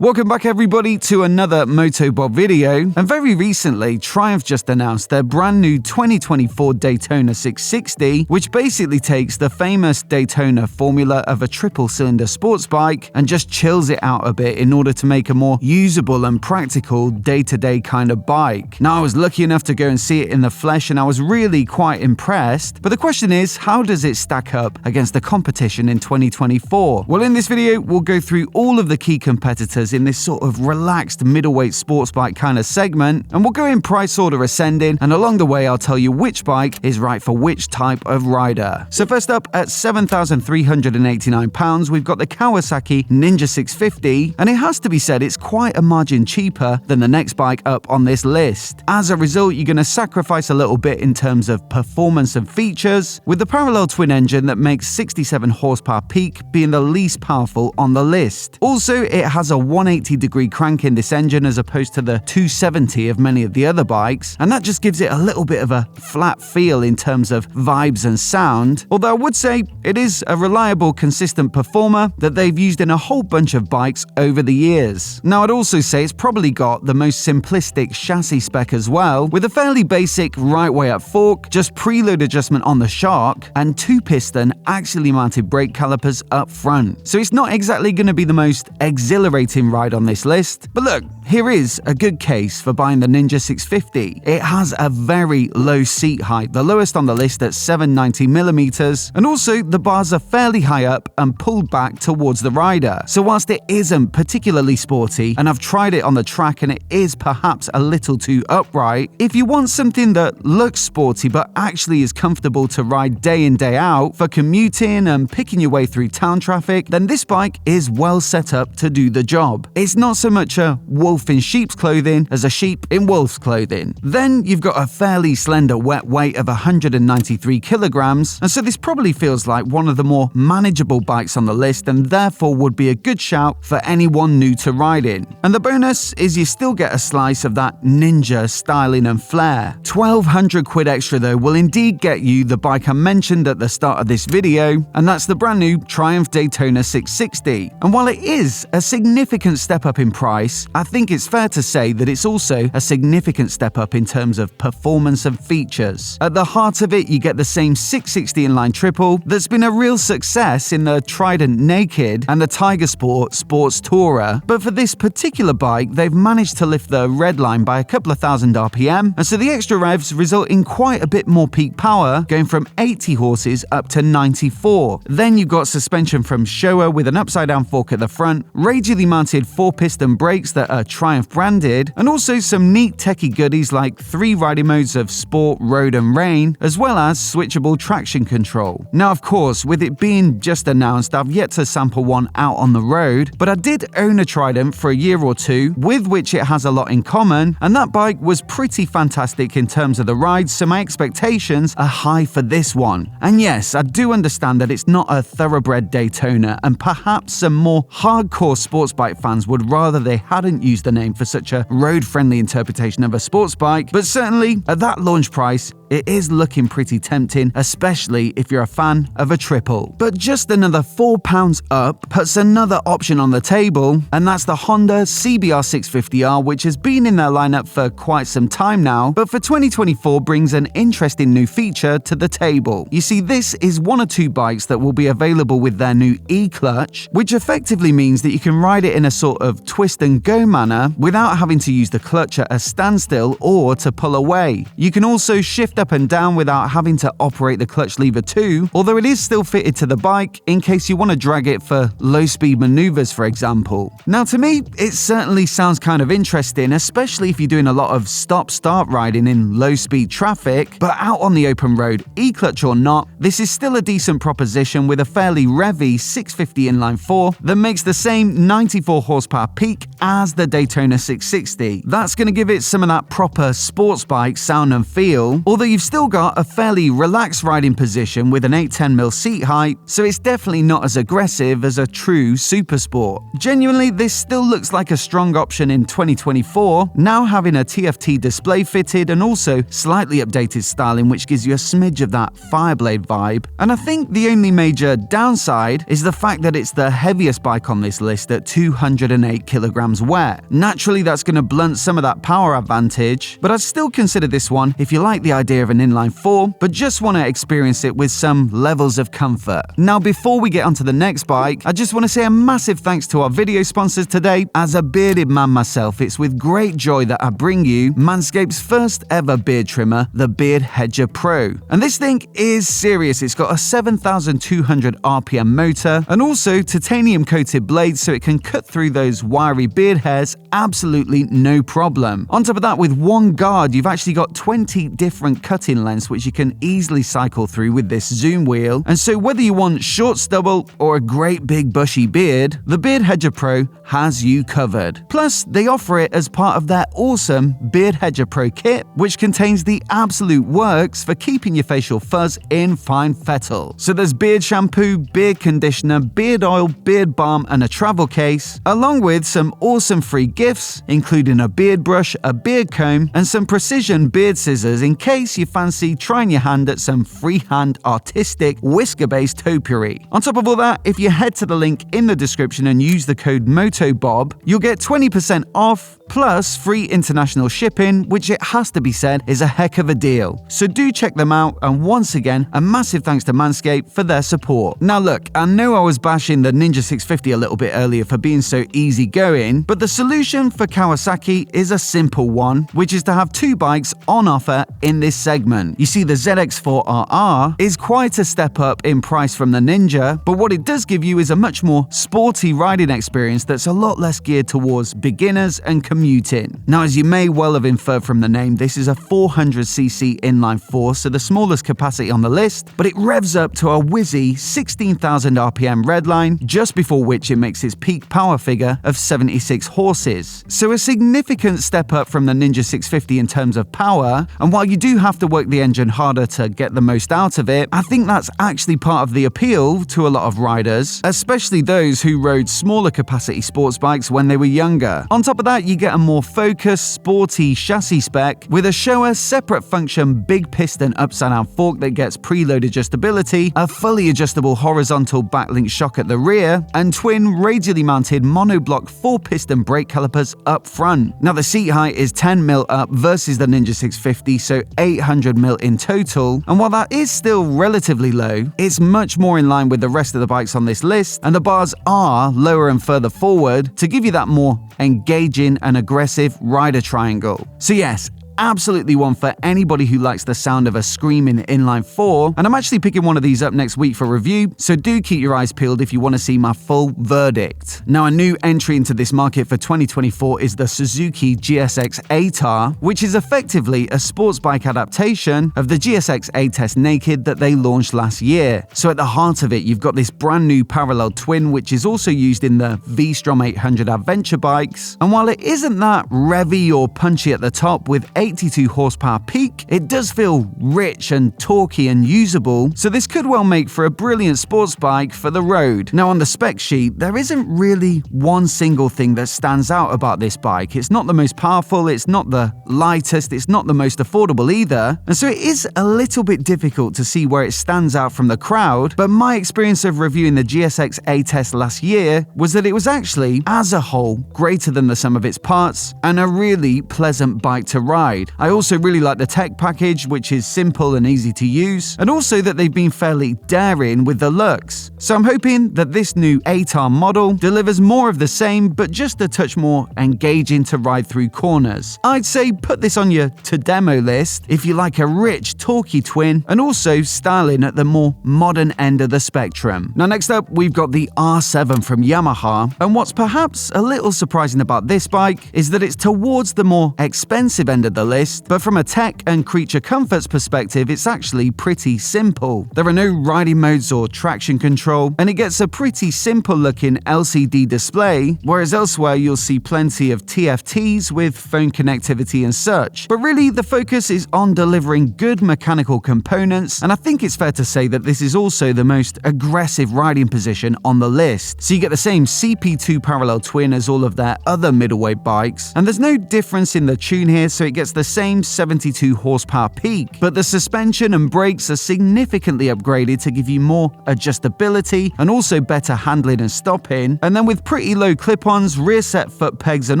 Welcome back everybody to another MOTOBOB video, and very recently Triumph just announced their brand new 2024 Daytona 660, which basically takes the famous Daytona formula of a triple-cylinder sports bike and just chills it out a bit in order to make a more usable and practical day-to-day kind of bike. Now I was lucky enough to go and see it in the flesh and I was really quite impressed, but the question is, how does it stack up against the competition in 2024? Well, in this video we'll go through all of the key competitors in this sort of relaxed middleweight sports bike kind of segment, and we'll go in price order ascending, and along the way I'll tell you which bike is right for which type of rider. So first up, at £7,389 we've got the Kawasaki Ninja 650, and it has to be said it's quite a margin cheaper than the next bike up on this list. As a result, you're going to sacrifice a little bit in terms of performance and features, with the parallel twin engine that makes 67 horsepower peak being the least powerful on the list. Also, it has a 180-degree crank in this engine as opposed to the 270 of many of the other bikes, and that just gives it a little bit of a flat feel in terms of vibes and sound, although I would say it is a reliable, consistent performer that they've used in a whole bunch of bikes over the years. Now I'd also say it's probably got the most simplistic chassis spec as well, with a fairly basic right way up fork, just preload adjustment on the shock, and 2-piston axially mounted brake calipers up front. So it's not exactly going to be the most exhilarating ride on this list, but look, here is a good case for buying the Ninja 650. It has a very low seat height, the lowest on the list at 790mm, and also the bars are fairly high up and pulled back towards the rider. So whilst it isn't particularly sporty, and I've tried it on the track and it is perhaps a little too upright, if you want something that looks sporty but actually is comfortable to ride day in day out for commuting and picking your way through town traffic, then this bike is well set up to do the job. It's not so much a wolf in sheep's clothing as a sheep in wolf's clothing. Then you've got a fairly slender wet weight of 193 kilograms, and so this probably feels like one of the more manageable bikes on the list and therefore would be a good shout for anyone new to riding. And the bonus is you still get a slice of that ninja styling and flair. 1,200 quid extra though will indeed get you the bike I mentioned at the start of this video, and that's the brand new Triumph Daytona 660. And while it is a significant step up in price, I think it's fair to say that it's also a significant step up in terms of performance and features. At the heart of it, you get the same 660 inline triple that's been a real success in the Trident Naked and the Tiger Sport Sports Tourer, but for this particular bike, they've managed to lift the red line by a couple of thousand RPM, and so the extra revs result in quite a bit more peak power, going from 80 horses up to 94. Then you've got suspension from Showa with an upside-down fork at the front, radially mounted 4-piston brakes that are Triumph branded, and also some neat techie goodies like 3 riding modes of Sport, Road and Rain, as well as switchable traction control. Now of course, with it being just announced, I've yet to sample one out on the road, but I did own a Trident for a year or two, with which it has a lot in common, and that bike was pretty fantastic in terms of the ride, so my expectations are high for this one. And yes, I do understand that it's not a thoroughbred Daytona, and perhaps some more hardcore sports bike fans would rather they hadn't used the name for such a road-friendly interpretation of a sports bike, but certainly at that launch price, it is looking pretty tempting, especially if you're a fan of a triple. But just another £4 up puts another option on the table, and that's the Honda CBR 650R, which has been in their lineup for quite some time now, but for 2024 brings an interesting new feature to the table. You see, this is one or two bikes that will be available with their new E-clutch, which effectively means that you can ride it in a sort of twist and go manner without having to use the clutch at a standstill or to pull away. You can also shift up and down without having to operate the clutch lever too, although it is still fitted to the bike in case you want to drag it for low-speed maneuvers, for example. Now to me, it certainly sounds kind of interesting, especially if you're doing a lot of stop-start riding in low-speed traffic, but out on the open road, E-clutch or not, this is still a decent proposition with a fairly revvy 650 inline 4 that makes the same 94 horsepower peak as the Daytona 660. That's going to give it some of that proper sports bike sound and feel, although you've still got a fairly relaxed riding position with an 810mm seat height, so it's definitely not as aggressive as a true supersport. Genuinely, this still looks like a strong option in 2024, now having a TFT display fitted and also slightly updated styling, which gives you a smidge of that Fireblade vibe. And I think the only major downside is the fact that it's the heaviest bike on this list at 208 kilograms wet. Naturally, that's going to blunt some of that power advantage, but I'd still consider this one if you like the idea of an inline 4, but just want to experience it with some levels of comfort. Now, before we get onto the next bike, I just want to say a massive thanks to our video sponsors today. As a bearded man myself, it's with great joy that I bring you Manscaped's first ever beard trimmer, the Beard Hedger Pro. And this thing is serious. It's got a 7,200 RPM motor and also titanium coated blades so it can cut through those wiry beard hairs absolutely no problem. On top of that, with one guard, you've actually got 20 different cutting lengths which you can easily cycle through with this zoom wheel. And so whether you want short stubble or a great big bushy beard, the Beard Hedger Pro has you covered. Plus, they offer it as part of their awesome Beard Hedger Pro kit, which contains the absolute works for keeping your facial fuzz in fine fettle. So there's beard shampoo, beard conditioner, beard oil, beard balm, and a travel case, along with some awesome free gifts, including a beard brush, a beard comb, and some precision beard scissors in case you fancy trying your hand at some freehand artistic whisker-based topiary. On top of all that, if you head to the link in the description and use the code MOTOBOB, you'll get 20% off plus free international shipping, which it has to be said is a heck of a deal. So do check them out, and once again, a massive thanks to Manscaped for their support. Now look, I know I was bashing the Ninja 650 a little bit earlier for being so easygoing, but the solution for Kawasaki is a simple one, which is to have two bikes on offer in this segment. You see, the ZX4 RR is quite a step up in price from the Ninja, but what it does give you is a much more sporty riding experience that's a lot less geared towards beginners and commuting. Now, as you may well have inferred from the name, this is a 400cc inline 4, so the smallest capacity on the list, but it revs up to a whizzy 16,000 RPM redline, just before which it makes its peak power figure of 76 horses. So a significant step up from the Ninja 650 in terms of power, and while you do have to work the engine harder to get the most out of it, I think that's actually part of the appeal to a lot of riders, especially those who rode smaller capacity sports bikes when they were younger. On top of that, you get a more focused, sporty chassis spec with a Showa separate function big piston upside down fork that gets preload adjustability, a fully adjustable horizontal backlink shock at the rear, and twin radially mounted monoblock 4-piston brake calipers up front. Now the seat height is 10mm up versus the Ninja 650, so 800mm in total, and while that is still relatively low, it's much more in line with the rest of the bikes on this list, and the bars are lower and further forward to give you that more engaging and aggressive rider triangle. So yes, absolutely one for anybody who likes the sound of a screaming inline 4, and I'm actually picking one of these up next week for review, so do keep your eyes peeled if you want to see my full verdict. Now, a new entry into this market for 2024 is the Suzuki GSX AAR, which is effectively a sports bike adaptation of the GSX A-Test Naked that they launched last year. So at the heart of it, you've got this brand new parallel twin, which is also used in the V-Strom 800 adventure bikes, and while it isn't that revvy or punchy at the top with 82 horsepower peak, it does feel rich and torquey and usable, so this could well make for a brilliant sports bike for the road. Now, on the spec sheet, there isn't really one single thing that stands out about this bike. It's not the most powerful, it's not the lightest, it's not the most affordable either, and so it is a little bit difficult to see where it stands out from the crowd, but my experience of reviewing the GSX A-Test last year was that it was actually, as a whole, greater than the sum of its parts, and a really pleasant bike to ride. I also really like the tech package, which is simple and easy to use, and also that they've been fairly daring with the looks. So I'm hoping that this new AAR model delivers more of the same, but just a touch more engaging to ride through corners. I'd say put this on your to-demo list if you like a rich, torquey twin, and also styling at the more modern end of the spectrum. Now, next up, we've got the R7 from Yamaha, and what's perhaps a little surprising about this bike is that it's towards the more expensive end of the the list, but from a tech and creature comforts perspective, it's actually pretty simple. There are no riding modes or traction control, and it gets a pretty simple looking LCD display, whereas elsewhere you'll see plenty of TFTs with phone connectivity and such. But really, the focus is on delivering good mechanical components, and I think it's fair to say that this is also the most aggressive riding position on the list. So you get the same CP2 parallel twin as all of their other middleweight bikes, and there's no difference in the tune here, so it gets the same 72 horsepower peak, but the suspension and brakes are significantly upgraded to give you more adjustability and also better handling and stopping. And then with pretty low clip-ons, rear set foot pegs, and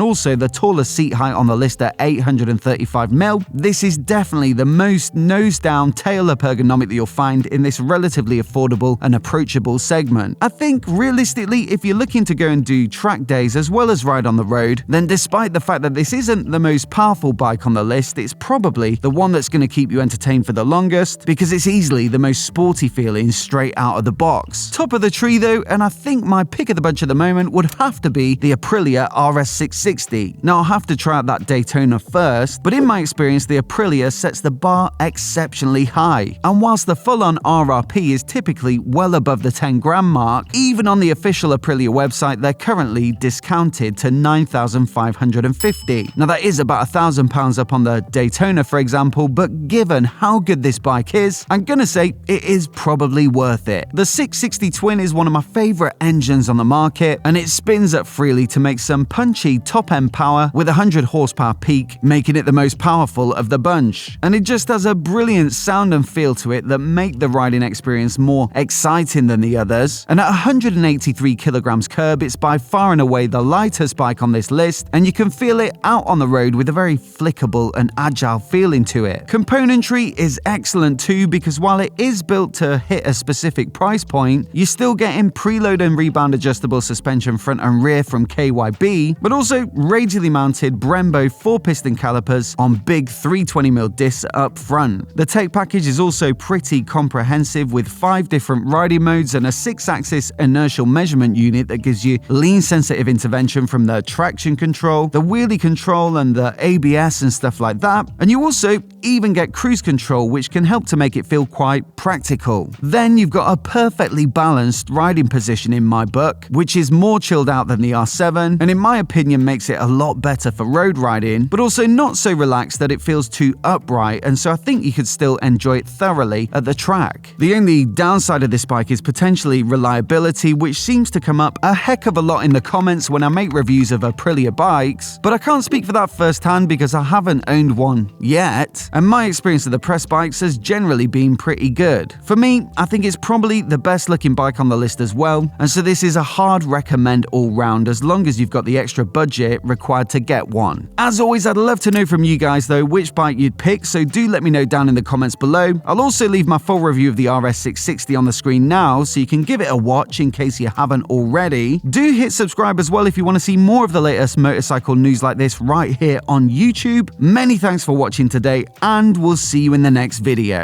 also the tallest seat height on the list at 835mm, this is definitely the most nose-down, tail-up ergonomic that you'll find in this relatively affordable and approachable segment. I think realistically, if you're looking to go and do track days as well as ride on the road, then despite the fact that this isn't the most powerful bike on the list, it's probably the one that's going to keep you entertained for the longest, because it's easily the most sporty feeling straight out of the box. Top of the tree though, and I think my pick of the bunch at the moment would have to be the Aprilia RS 660. Now I'll have to try out that Daytona first, but in my experience the Aprilia sets the bar exceptionally high, and whilst the full-on RRP is typically well above the 10 grand mark, even on the official Aprilia website they're currently discounted to 9,550. Now that is about £1,000 up on the Daytona for example, but given how good this bike is, I'm gonna say it is probably worth it. The 660 Twin is one of my favourite engines on the market, and it spins up freely to make some punchy top-end power with 100 horsepower peak, making it the most powerful of the bunch. And it just has a brilliant sound and feel to it that make the riding experience more exciting than the others. And at 183 kilograms curb, it's by far and away the lightest bike on this list, and you can feel it out on the road with a very flickable and agile feeling to it. Componentry is excellent too, because while it is built to hit a specific price point, you're still getting preload and rebound adjustable suspension front and rear from KYB, but also radially mounted Brembo 4-piston calipers on big 320mm discs up front. The tech package is also pretty comprehensive with 5 different riding modes and a 6-axis inertial measurement unit that gives you lean sensitive intervention from the traction control, the wheelie control and the ABS and stuff like that. And you also even get cruise control, which can help to make it feel quite practical. Then you've got a perfectly balanced riding position in my book, which is more chilled out than the R7, and in my opinion makes it a lot better for road riding, but also not so relaxed that it feels too upright, and so I think you could still enjoy it thoroughly at the track. The only downside of this bike is potentially reliability, which seems to come up a heck of a lot in the comments when I make reviews of Aprilia bikes, but I can't speak for that firsthand because I haven't owned one yet, and my experience of the press bikes has generally been pretty good. For me, I think it's probably the best looking bike on the list as well, and so this is a hard recommend all round as long as you've got the extra budget required to get one. As always, I'd love to know from you guys though which bike you'd pick, so do let me know down in the comments below. I'll also leave my full review of the RS 660 on the screen now, so you can give it a watch in case you haven't already. Do hit subscribe as well if you want to see more of the latest motorcycle news like this right here on YouTube. Many thanks for watching today, and we'll see you in the next video.